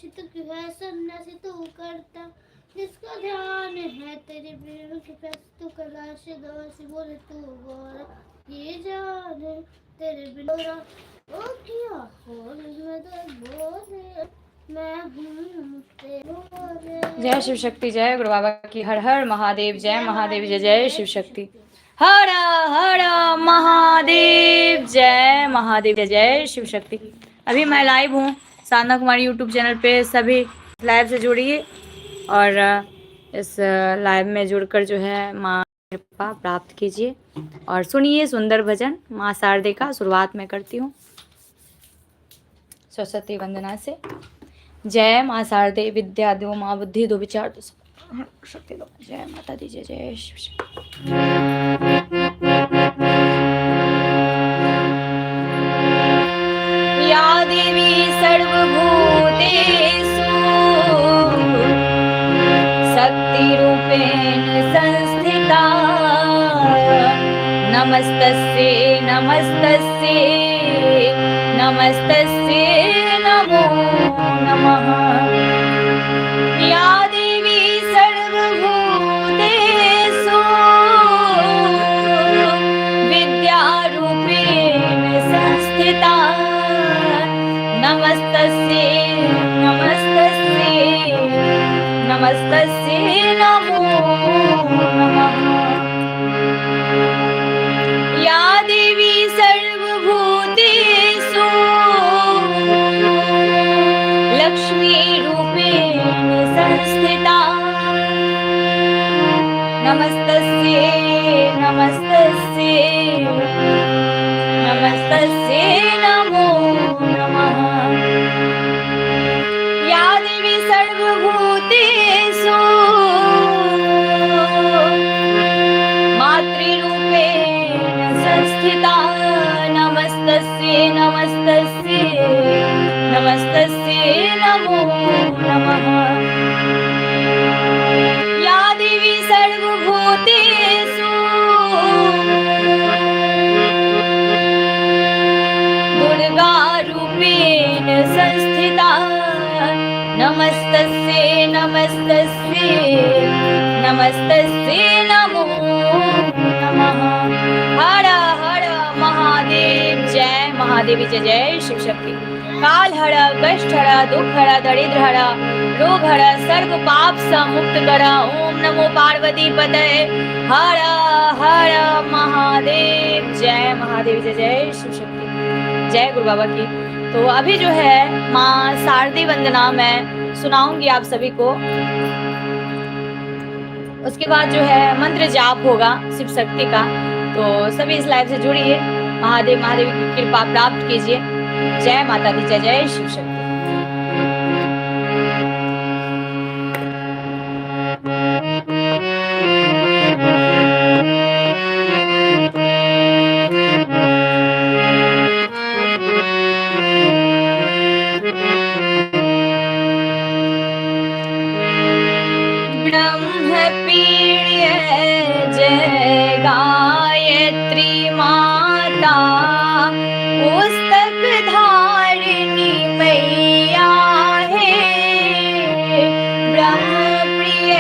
आशिक है सन्यासी तू करता, जिसका ध्यान है तेरे प्रेम की प्यास, तू कैलाश दासी बोले तू बोल, ये जान है तेरे बिलोरा, ओ किया खोल में दर बोले, मैं हूँ तेरे। जय शिव शक्ति, जय गुरु बाबा की। हर हर महादेव, जय महादेव, जय जय शिव शक्ति। हर हर महादेव, जय महादेव, जय जय शिव शक्ति। अभी मैं लाइव हूँ साधना कुमारी यूट्यूब चैनल पे, सभी लाइव से जुड़िए और इस लाइव में जुड़कर जो है माँ कृपा प्राप्त कीजिए और सुनिए सुंदर भजन माँ शारदे का। शुरुआत में करती हूँ सरस्वती वंदना से। जय माँ शारदे, विद्या दो माँ, बुद्धि दो, विचार दो, शक्ति दो। जय माता दी, जय जय शिव शक्ति। या देवी सर्वभूतेषु शक्तिरूपेण संस्थिता, नमस्तस्यै नमस्तस्यै नमस्तस्यै नमो नमः। या देवी सर्वभूतेषु विद्यारूपेण संस्थिता, नमस्तस्यै नमस्तस्यै नमस्तस्यै नमो नमः। या देवी सर्वभूतेषु लक्ष्मीरूपेण संस्थिता, नमस्तस्यै नमस्तस्यै नमस्तस्यै नमो नमः। या देवी सर्वभूतेषु मातृरूपेण संस्थिता, नमस्तस्यै नमस्तस्यै नमस्तस्यै नमो नमः। या देवी सर्वभूतेषु दुर्गारूपेण संस्थिता, नमस्तस्यै नमस्तस्यै नमस्तस्यै नमो नमः। हर हर महादेव, जय महादेव, जय जय शिव शक्ति। काल हर, कष्ट हर, दुख हर, दरिद्र हर, रोग हर, सर्व पाप से मुक्त कर। ओम नमो पार्वती पते। हर हर महादेव, जय महादेव, जय जय शिव शक्ति। जय गुरु बाबा की। तो अभी जो है माँ शारदी वंदना मैं सुनाऊंगी आप सभी को। उसके बाद जो है मंत्र जाप होगा शिव शक्ति का। तो सभी इस लाइव से जुड़िए, महादेव महादेव की कृपा प्राप्त कीजिए। जय माता दी, जय जय शिव शक्ति। ब्रह्मप्रिय जय गायत्री माता, पुस्तक धारिणी मैया है। ब्रह्मप्रिय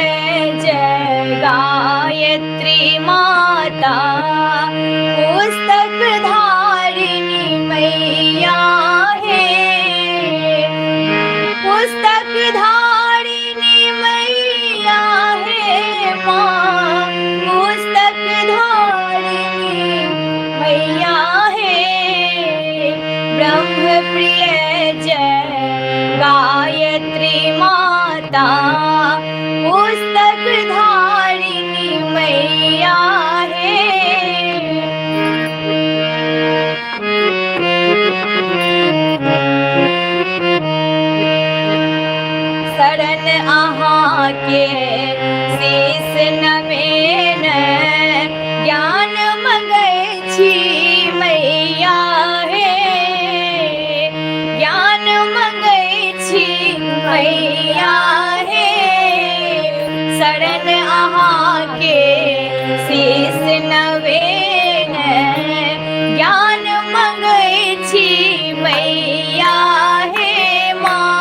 जय गायत्री माता, पुस्तक धारिणी मैया है। पुस्तक धारिणी मैया है माँ, पुस्तक धारिणी मैया है। ब्रह्मप्रिय जय गायत्री माता, पुस्तक धारिणी मैया है। शरण अहाँ के शीस नमेन, ज्ञान मंगै छी मैया हे। ज्ञान मंगै छी मैया हे। शरण अहाँ के शीस नवेन, ज्ञान मंगै छी मैया हे माँ।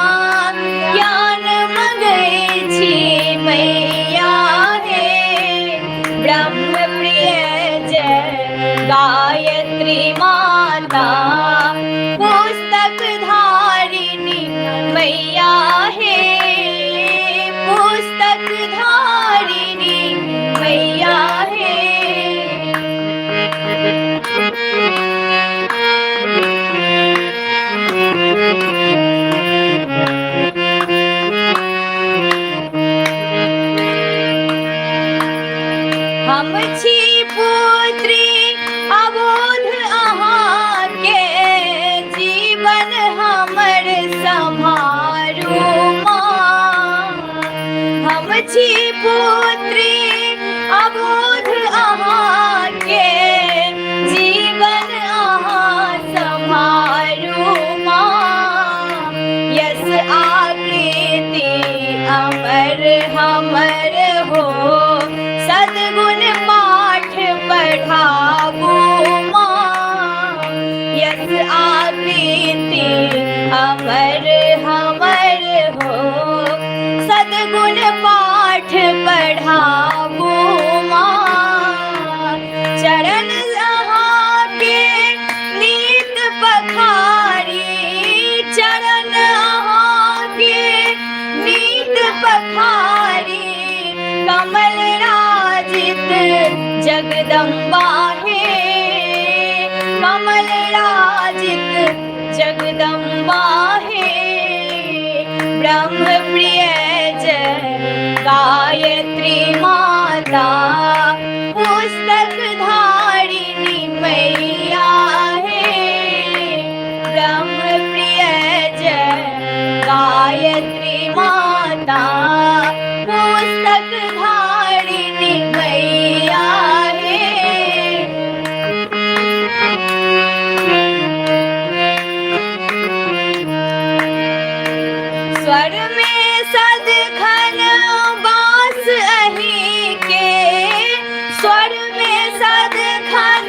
आकृति अमर हमर हो, सद्गुण पाठ पढ़ाबू माँ। यस आकृति अमर हमर हो, सद्गुण पाठ पढ़ाबू माँ। चरण अहाँ के नीत पखारी, चरण अहाँ के नीत पखारी। कमल राजित जगदम्बा हे, कमल राजित जगदम्बा हे। ब्रह्म प्रिय जय गायत्री माता, पुस्तक धारिणी मैया है। ब्रह्म प्रिय जय गायत्री माता, पुस्तक धारिणी मैया है। स्वर में सदखन बास अहीं के, स्वर में सदखन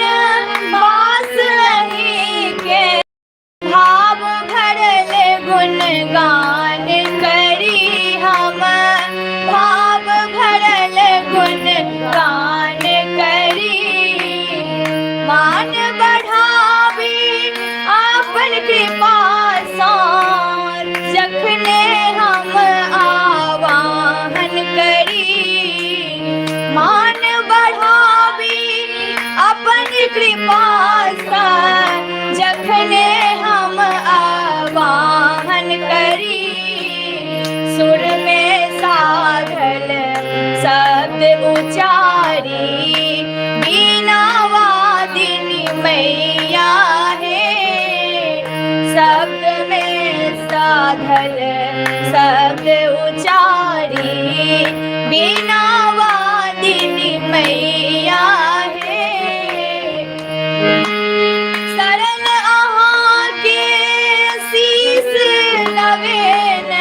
बास अहीं के। भाव भरल गुणगान करी हम, भाव भरल गुणगान करी। मान बढ़ावी आपन कृपा सार, जखने हम आवाहन करी। मान बढ़ावी अपन कृपा सार, जखने हम आवाहन करी। सुर में साधल शब्द उचारी, बीना वादिनी मैया है। शब्द में साधल शब्द उचारी, बीना वादिनी मैया है। शरण अहाँ के शीस नवेन,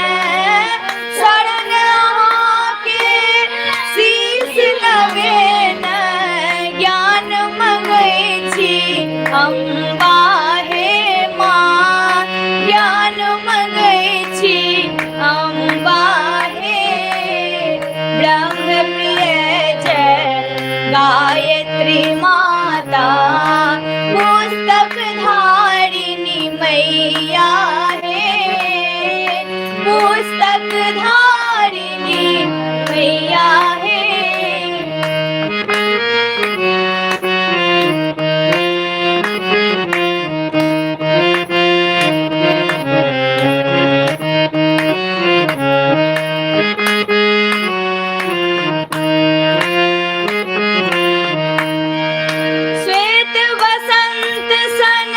शरण अहाँ के शीस नवेन। ज्ञान मंगै छी अम्बा हे माँ, ज्ञान मंगै छी अम्बा हे। ब्रह्म प्रिय जय गायत्री माता, पुस्तक धारिणी मैया है। पुस्तक धारिणी मैया है। श्वेत वसंत सन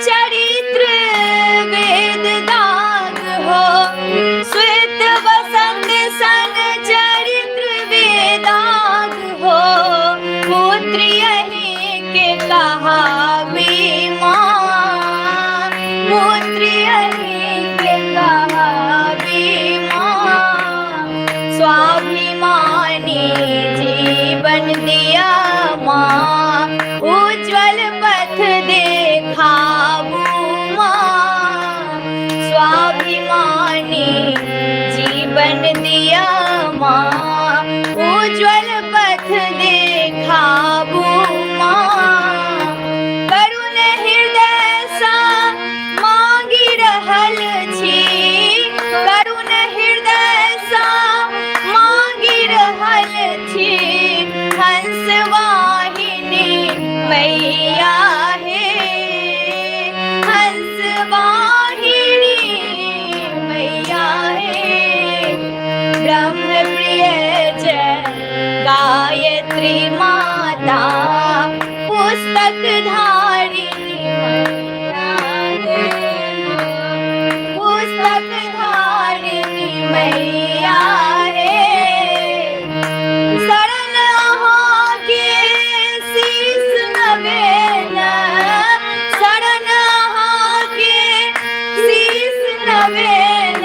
चरित्र वेद दाग हो, श्वेत वसंत सन चरित्र वेदाग हो। पुत्र यहीं के कहावी माँ, पुत्र यहीं के कहावी माँ। स्वाभिमानी जीवन दिया माँ, उज्ज्वल पथ देखाबू माँ। स्वाभिमानी जीवन दिया माँ, उज्ज्वल पथ देखाबू माँ। करुण हृदय सा मांगी रहल छी, करुण हृदय सा मांगी रहल छी। हंस वाहिनी मैया है, हंस वाहिनी मैया है। ब्रह्म प्रिय जय गायत्री माता, पुस्तक धारिणी मैया है। पुस्तक धारिणी मैया है। शरण अहाँ के शीस नवेन, शरण अहाँ के शीस नवेन।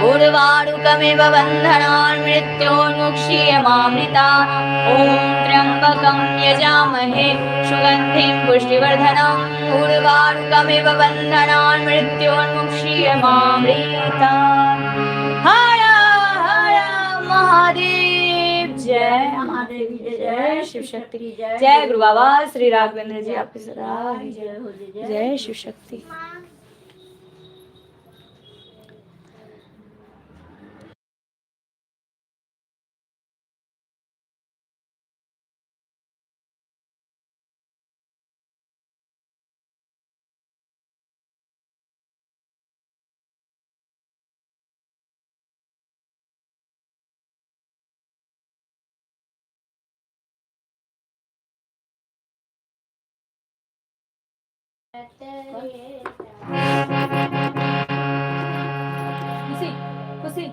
उर्वारुकमिव बन्धनान् मृत्योर्मुक्षीयमामृता ॐ त्र्यम्बकं यजामहे सुगन्धिं पुष्टिवर्धनम् उर्वारुकमिव बन्धनान् मृत्योर्मुक्षीयमामृता हर हर महादेव जय महादेव की जय शिव शक्ति जय गुरु बाबा श्री राघवेंद्र जी आपकी सदा जय हो जय जय शिव शक्ति खुशी खुशी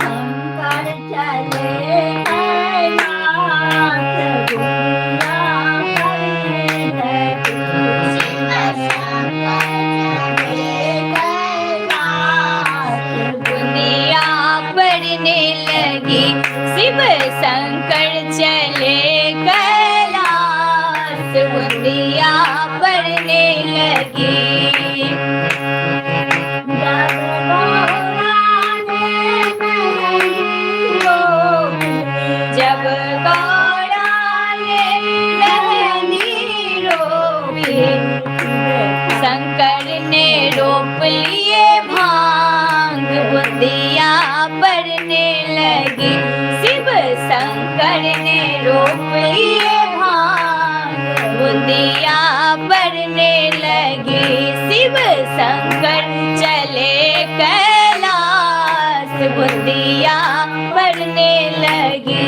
शंकर चले कैलाश गुंजा करने बुंदिया पड़ने लगी शिव शंकर चले कैलाश बुंदिया पड़ने लगी जब गौरा ने मेहंदी रोपी शंकर ने रोप लिए भांग बुंदिया पड़ने लगी शिव शंकर ने रोप लिए भांग बुंदिया पड़ने लगी शिव शंकर चले कैलाश बुंदिया पड़ने लगी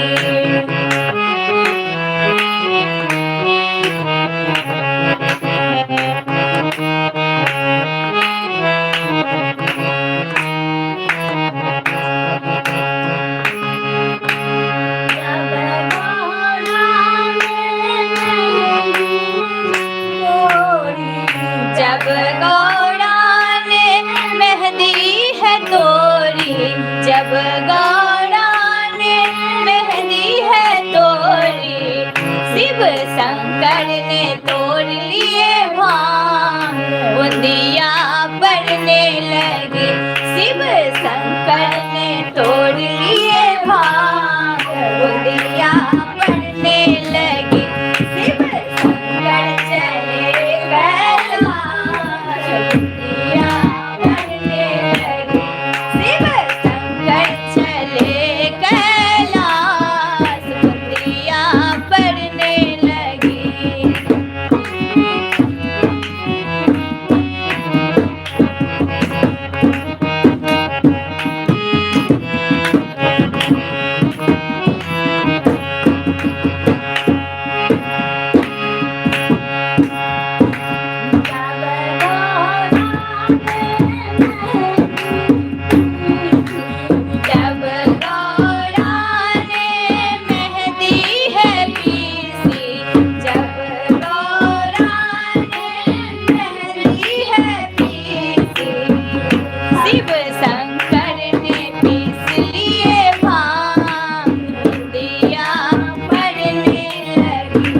जब गौरा ने मेहंदी है तोरी जब गौरा ने मेहंदी है तोरी शिव शंकर ने तोड़ लिए भांग बुंदिया पड़ने लगी शिव शंकर ने तोड़ लिए भांग बुंदिया पड़ने लगी शिव शंकर चले कैलाश बुंदिया पड़ने लगी शिव शंकर चले कैलाश बुंदिया पड़ने लगी जब गौरा ने मेहंदी है पीसी जब गौरा ने मेहंदी है पीसी शिव शंकर ने पीस लिए भांग बुंदिया पड़ने लगी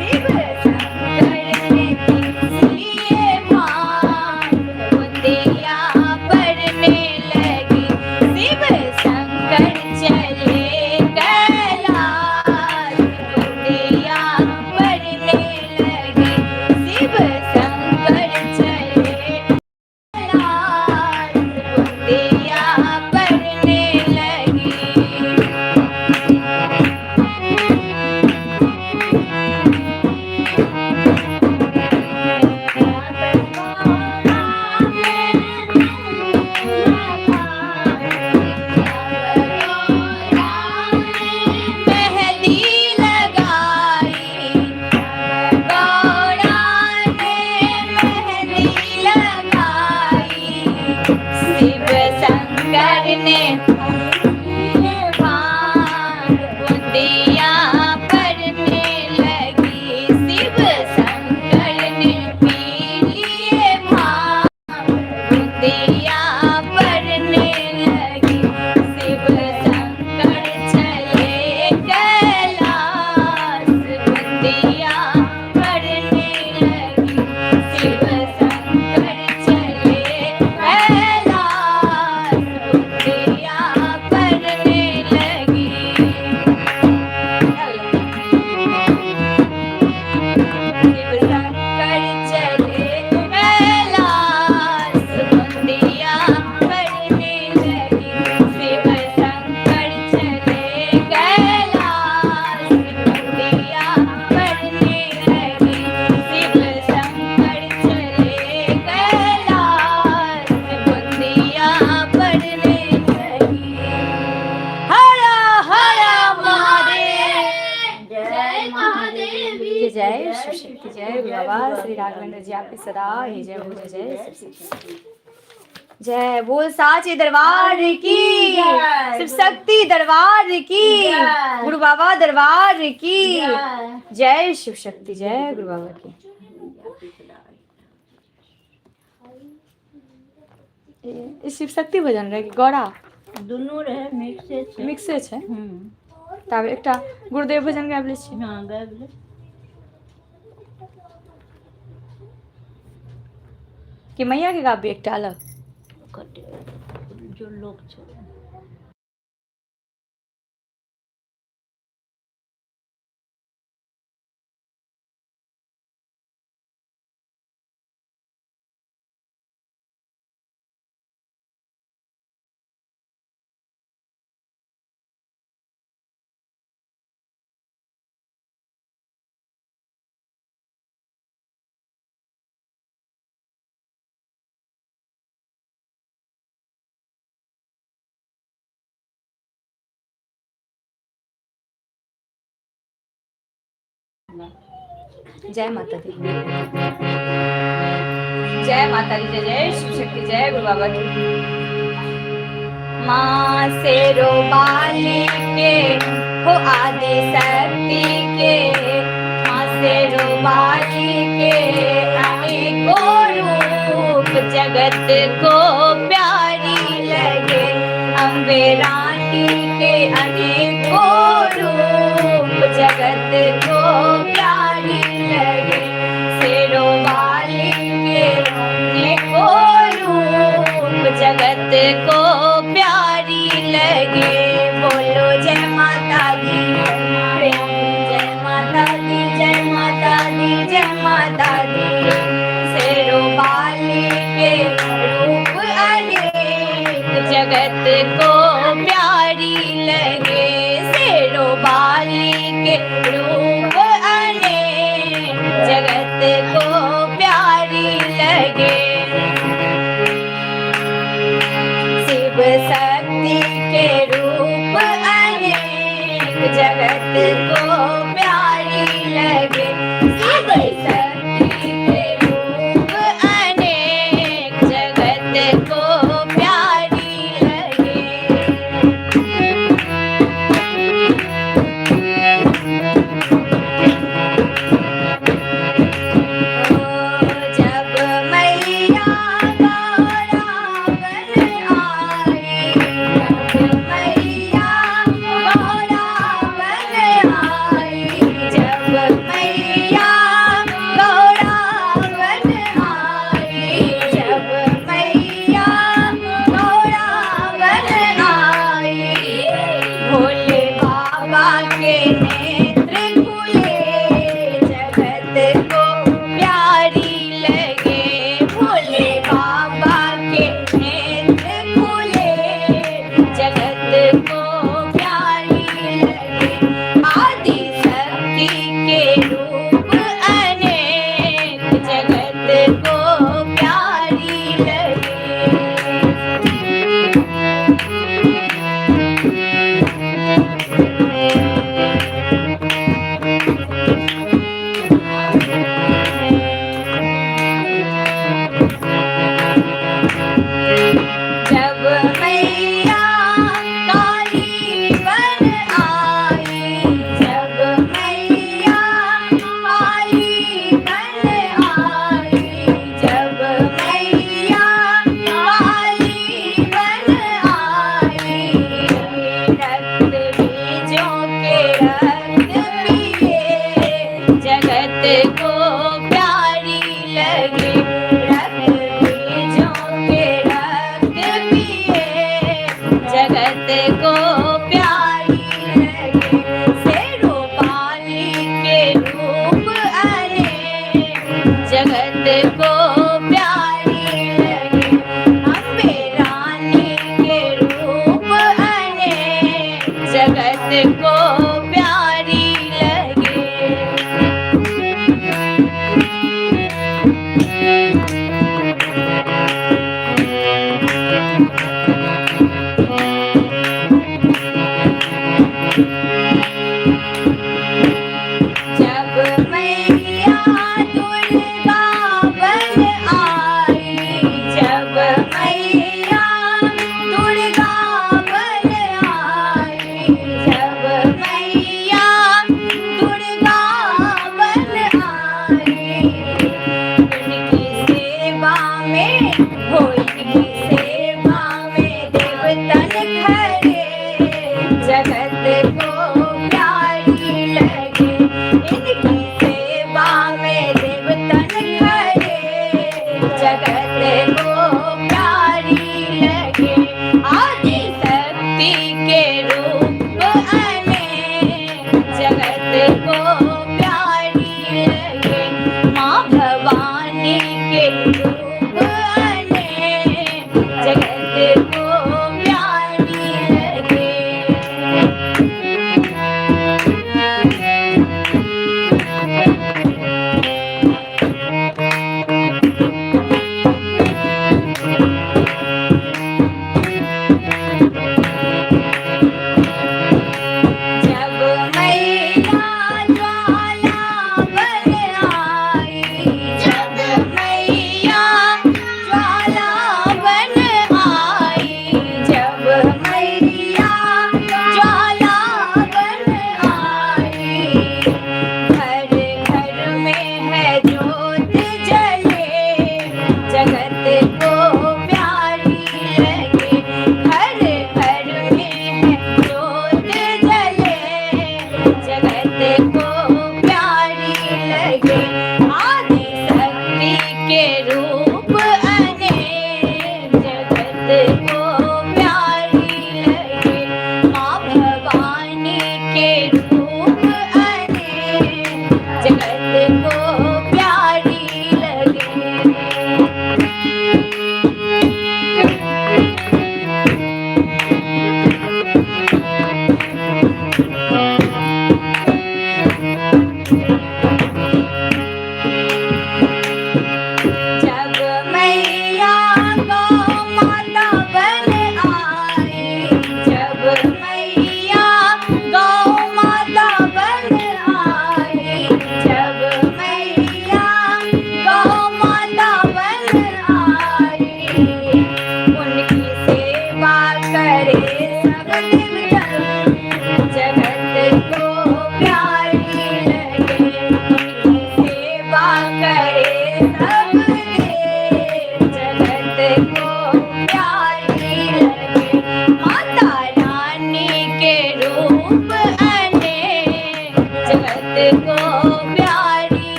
शिव शंकर ने पीस लिए भांग बुंदिया पड़ने लगी शिव शंकर चले कैलाश बुंदिया पड़ने लगी शिव शंकर चले कैलाश बुंदिया पड़ने लगी मेहंदी लगाई गौरा ने मेहंदी लगाई शिव शंकर ने भांग बुंदिया पड़ने लगी शिव जय गुरु बाबा श्री राघवेंद्र जी आपकी सदा ही जय हो जय जय शिव शक्ति। जय बोल साचे दरबार की, शिव शक्ति दरबार की, गुरु बाबा दरबार की जय, शिव शक्ति जय गुरु बाबा की। ये शिव शक्ति भजन रहे गौड़ा दुनू रहे मिक्से छै तब एकटा गुरुदेव भजन गाबि लै छी। हाँ गाबि ले। कि मैया के गाबी एकटा अलग जो लोग छै जय माता दी, जय माता दी, जय जय शिव शक्ति जय गुरु बाबा की। माँ से रोबाली के हो आदि शक्ति के, माँ से रोबाली के अनेकों रूप जगत को प्यारी लगे, अम्बे रानी के अनेकों रूप जगत को प्यारी लगे, शेरों वाली के अनेकों रूप जगत को प्यारी लगे। बोलो जय माता दी, जय माता दी, जय माता दी, जय माता दी। शेरों वाली के रूप अनेक जगत को प्यारी लगे, शेरों वाली के रूप अनेक जगत को प्यारी लगे। शिव शक्ति के रूप अनेक जगत को प्यारी लगे, शिव शक्ति के रूप अनेक जगत को प्यारी लगे। जब मैया गौरावन आई, जब मैया गौरावन आई, जब मैया गौरावन आई, जब मैया गौरावन आई, भोले बाबा के नेत्र खुले जगत को प्यारी लगे, भोले बाबा के नेत्र खुले जगत को प्यारी लगे, आदि शक्ति के रूप अनेक जगत को प्यारी लगे। जब मैया काली बन आई, जब मैया काली बन आई, जब मैया काली बन आई, रक्त बीजों के रक्त पिए जगत को प्यारी लगे, रक्त बीजों के रक्त पिए जगत को प्यारी लगे, शेरों वाली के रूप अनेक जगत को प्यारी लगे, अम्बे रानी के रूप अनेक जगत को प्यारी लगे। जब मैया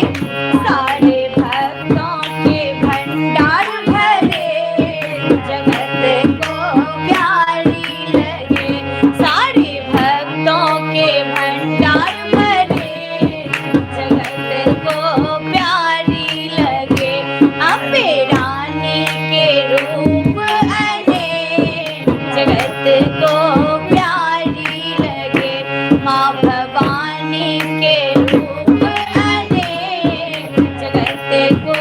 सारे भक्तों के भंडार भरे जगत को प्यारी लगे सारे भक्तों के भंडार भरे जगत को प्यारी लगे अम्बे रानी के रूप अनेक जगत को प्यारी लगे माँ भवानी के रूप अनेक जगत को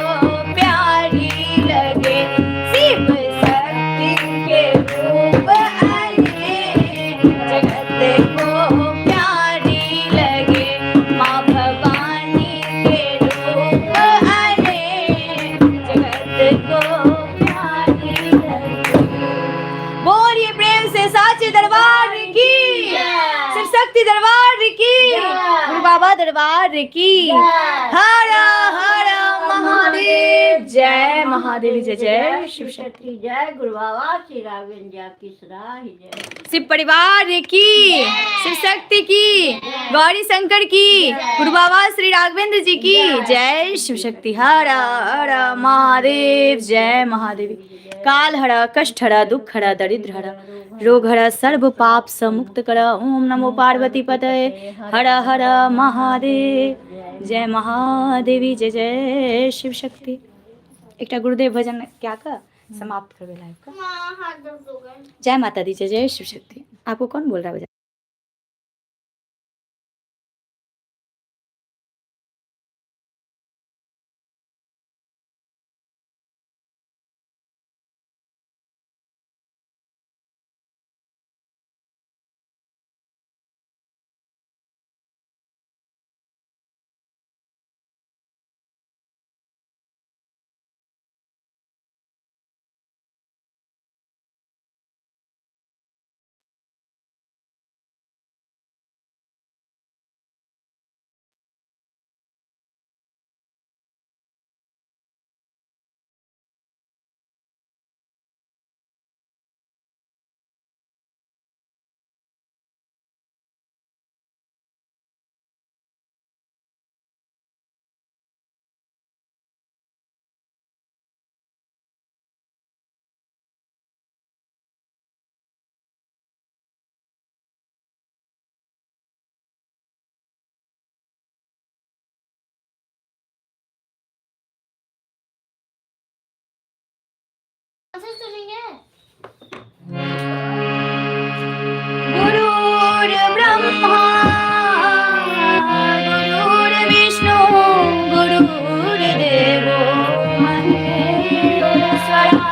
प्यारी लगे शिव शक्ति के रूप अनेक जगत को प्यारी लगे माँ भवानी के रूप अनेक जगत को प्यारी लगे बोलिए प्रेम से साचे दरबार की शिव शक्ति दरबार की गुरु बाबा दरबार की हर हर महादेव जय महादेव जय जय शिव शक्ति शक्ति जय गुरु बाबा श्री राघवेंद्र जी आपकी सराही जय शिव परिवार की शिव शक्ति की गौरी शंकर की गुरु बाबा श्री राघवेंद्र जी की जय शिव शक्ति हर हर महादेव जय महादेवी काल हर कष्ट हर दुख हर दरिद्र हर रोग हर सर्व पाप समुक्त कर ओम नमो पार्वती पतये हर हर महादेव जय महादेवी जय जय शिव शक्ति एक गुरुदेव भजन क्या का समाप्त करवे लाइव का हाँ हाथ दर्द हो गए जय माता दी जय जय शिव शक्ति आपको कौन बोल रहा है भजन कैसे सुनेंगे गुरुर् ब्रह्मा गुरुर्विष्णु गुरुर्देवो महेश्वरः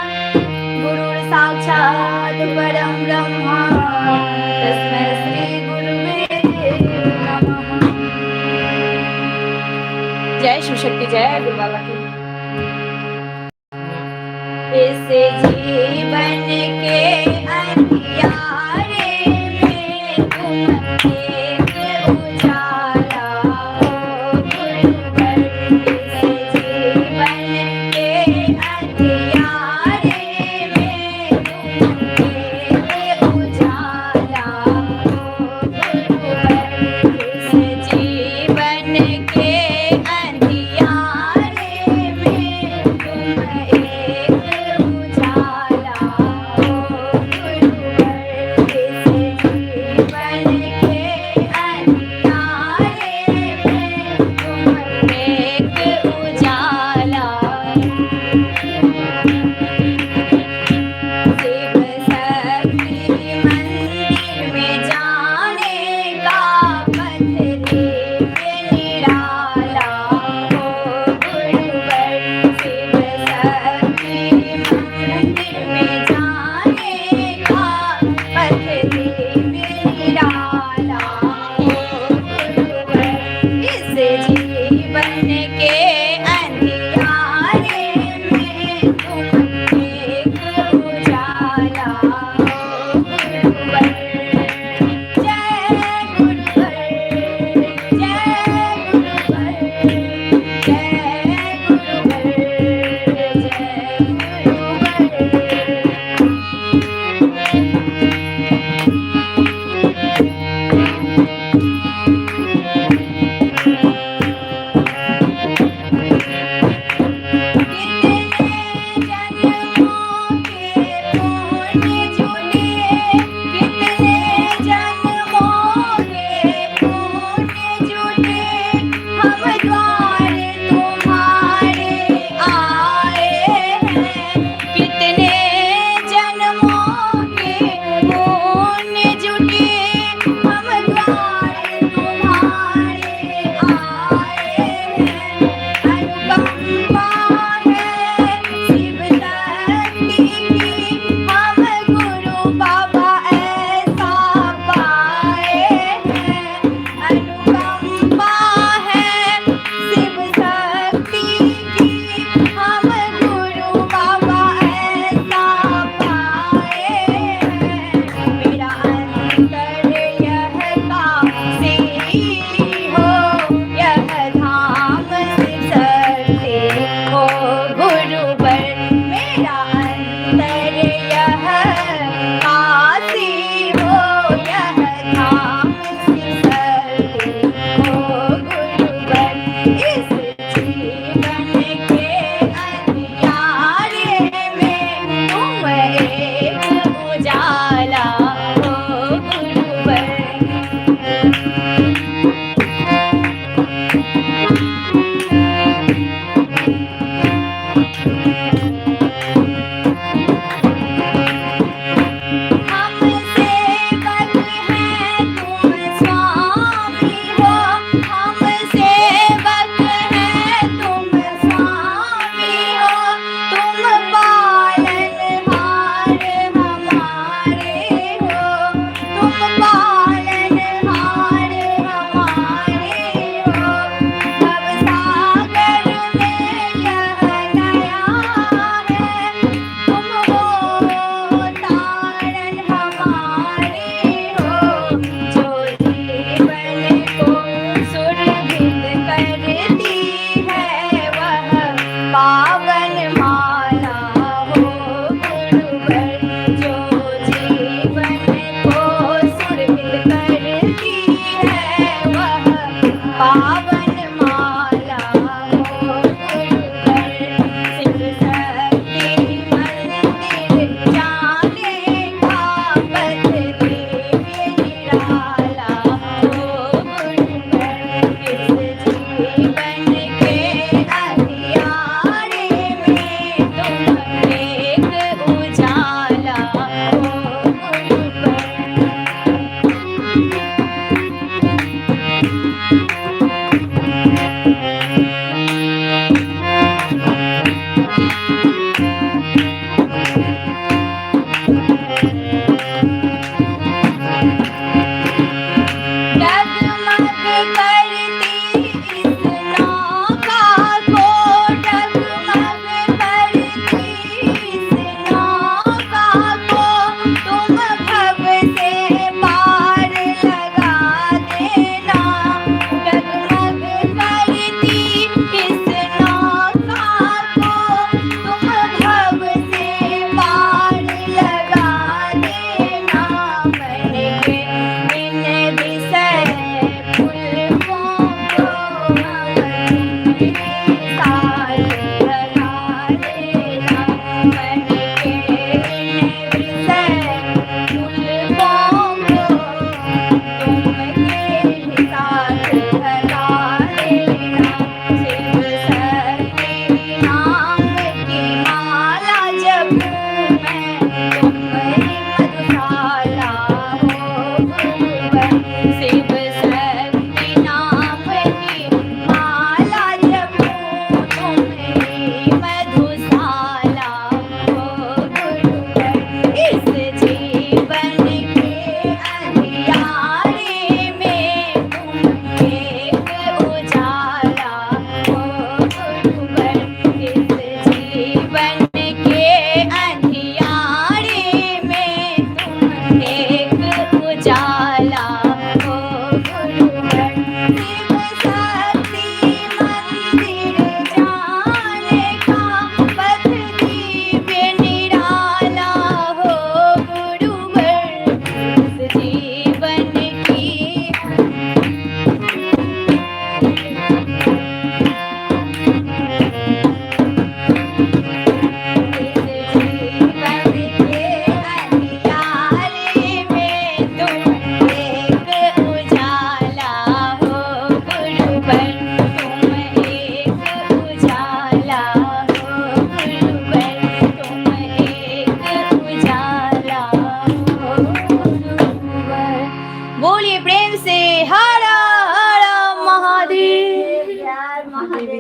गुरुर् साक्षात् परं ब्रह्म तस्मै श्री गुरुवे नमः जय शिव शक्ति जय गुरु बाबा की इस जीवन के अंधियारे में तुम एक उजाला हो गुरुवर इस जीवन के अंधियारे में तुम एक उजाला हो गुरुवर इस जीवन के अंधियारे में तुम एक उजाला हो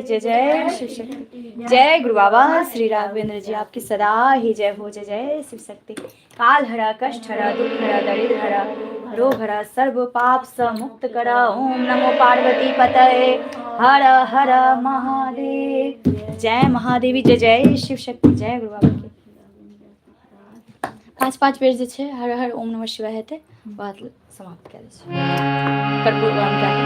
जय जय शिव शक्ति। जय गुरु बाबा श्री राघवेंद्र जी, आपकी सदा ही जय हो। जय जय शिव शक्ति। काल हरा, कष्ट हरा, दुख हरा, दरिद्र हरा, रोग हरा, सर्व पाप स मुक्त करा। ओम नमो पार्वती पतये, हर हर महादेव। जय महादेवी, जय जय शिव शक्ति। जय गुरु बाबा की। 5-5 बेर जे छै हर हर ओम नमः शिवाय हेतै, बात समाप्त कए दै छै। कर्पूर गरम कए दै।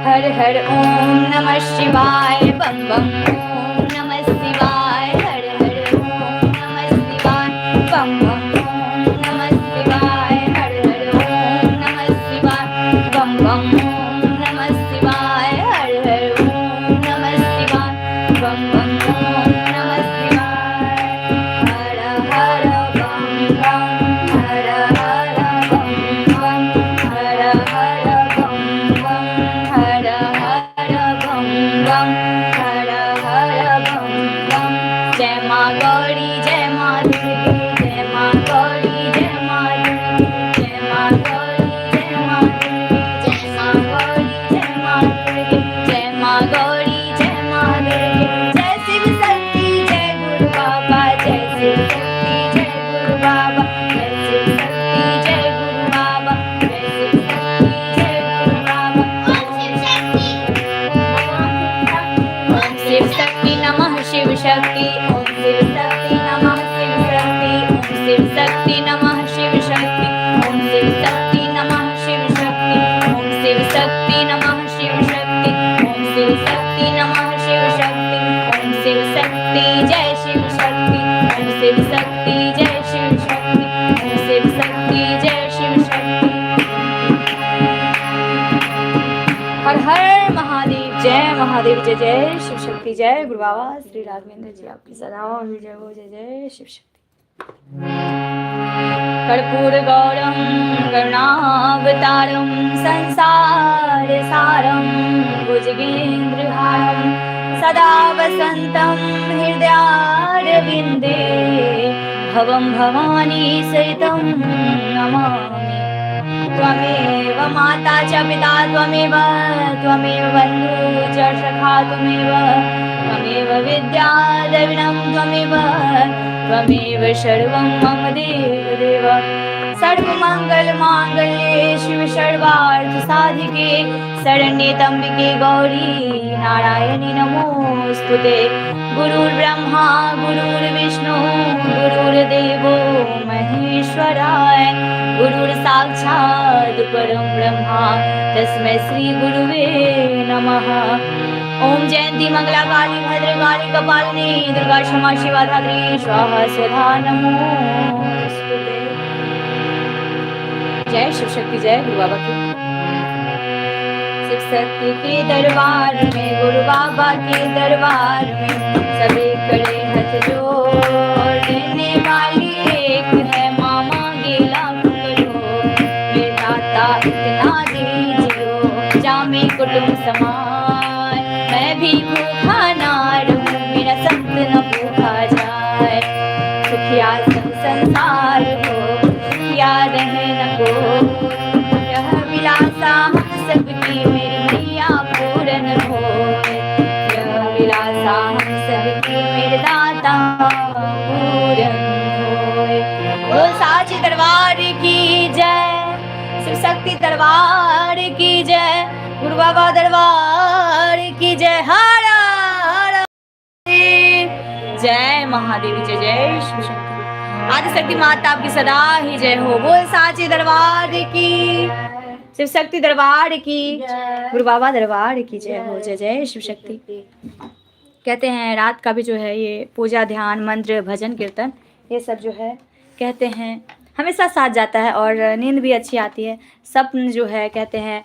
हर हर ओम नमः शिवाय, बम बम ओम नमः शिवाय। हर हर ओम नमः शिवाय, बम बम ओम नमः शिवाय। हर हर ओम नमः शिवाय, बम बम ओम नमः शिवाय। हर हर ओम नमः शिवाय, बम बम ओम नमः शिवाय। हर हर बम बम, हर हर बम बम, हर हर बम बम, हर हर बम बम, हर हर बम बम। जय माँ गौरी, जय माँ दुर्गे, जय माँ गौरी, जय माँ दुर्गे, जय माँ गौरी, जय माँ दुर्गे, जय माँ गौरी, जय माँ दुर्गे, जय माँ गौरी, जय माँ दुर्गे। जय शिव शक्ति, जय गुरु बाबा, जय शिव शक्ति, जय गुरु बाबा, जय शिव शक्ति, जय गुरु बाबा, जय शिव शक्ति, जय गुरु बाबा। ओम शिव शक्ति नमः शिव शक्ति, ओम शिव शक्ति नमः शिव शक्ति, ओम शिव शक्ति नमः शिव शक्ति, ओम शिव शक्ति नमः शिव शक्ति, ओम शिव शक्ति नमः शिव शक्ति, ओम शिव शक्ति नमः शिव शक्ति, ओम शिव शक्ति जय शिव शक्ति, ओम शिव शक्ति जय शिव शक्ति, ओम शिव शक्ति जय शिव शक्ति। हर हर महादेव, जय महादेव, जय जय शिव शक्ति। जय गुरु बाबा श्री राघवेंद्र जी, आपकी सदा ही जय हो। जय जय शिव शक्ति। कर्पूर गौरम करुणावतारम संसार सारम भुजगेन्द्रहारम सदा वसंतम हृदयारविंदे भवं भवानी सहितं नमामि। त्वमेव माता च पिता त्वमेव बन्धु च सखा त्वमेव विद्या द्रविणं त्वमेव सर्वं मम देव। सर्वमङ्गलमाङ्गल्ये शिव सर्वार्थ साधिके शरण्ये त्र्यम्बके गौरी नारायणी नमोस्तुते। गुरुर्ब्रह्मा गुरुर्विष्णु गुरुर्देवो महेश्वराय गुरुर्साक्षात् परं ब्रह्मा तस्मै श्री गुरुवे नमः। ओम जयंती मंगला काली भद्रकाली कपालिनी दुर्गा क्षमा शिवा धात्री स्वाहा स्वधा नमोस्तुते। जय शिव शक्ति। जय गुरु बाबा की। शिव शक्ति के दरबार में, गुरु बाबा के दरबार में सभी खड़े हाथ जोड़, देने वाली एक है, माँ मांगे लाख करोड़, मेरे दाता इतना दीजियो, जामे कुटुंब समाए, मैं भी भूखा ना रहूं, मेरा संत न भूखा जाए, सुखिया सब संसार हो, सुखिया रहे न को, यह विलासा हम सबकी मेरी मैया पूरन हो, यह विलासा हम सबकी मेरे दाता पूरन होए। बोल साची दरबार की जय, शिव शक्ति दरबार की जय, गुरु बाबा दरबार की जय। हर हर महादेव, जय महादेवी जय जय शिव शक्ति। आदि शक्ति माता आपकी सदा ही जय हो। बोल साची दरबार की, शिव शक्ति दरबार की, गुरु बाबा दरबार की जय हो। जय जय शिव शक्ति। कहते हैं रात का भी जो है ये पूजा ध्यान मंत्र भजन कीर्तन ये सब जो है कहते हैं हमेशा साथ जाता है और नींद भी अच्छी आती है। सपन जो है कहते हैं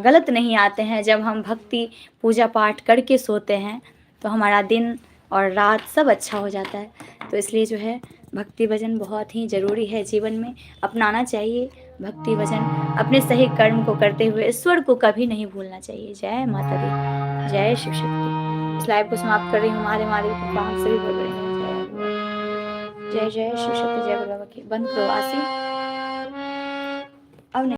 गलत नहीं आते हैं। जब हम भक्ति पूजा पाठ करके सोते हैं तो हमारा दिन और रात सब अच्छा हो जाता है। तो इसलिए जो है भक्ति भजन बहुत ही ज़रूरी है, जीवन में अपनाना चाहिए। भक्ति भजन अपने सही कर्म को करते हुए ईश्वर को कभी नहीं भूलना चाहिए। जय माता दी, जय शिव शक्ति। इस लाइव को समाप्त कर रही हूँ। महादेव कृपा हम सभी बोल रहे हैं जय जय शिव शक्ति, जय गुरु बाबा की। बंद करो आसी।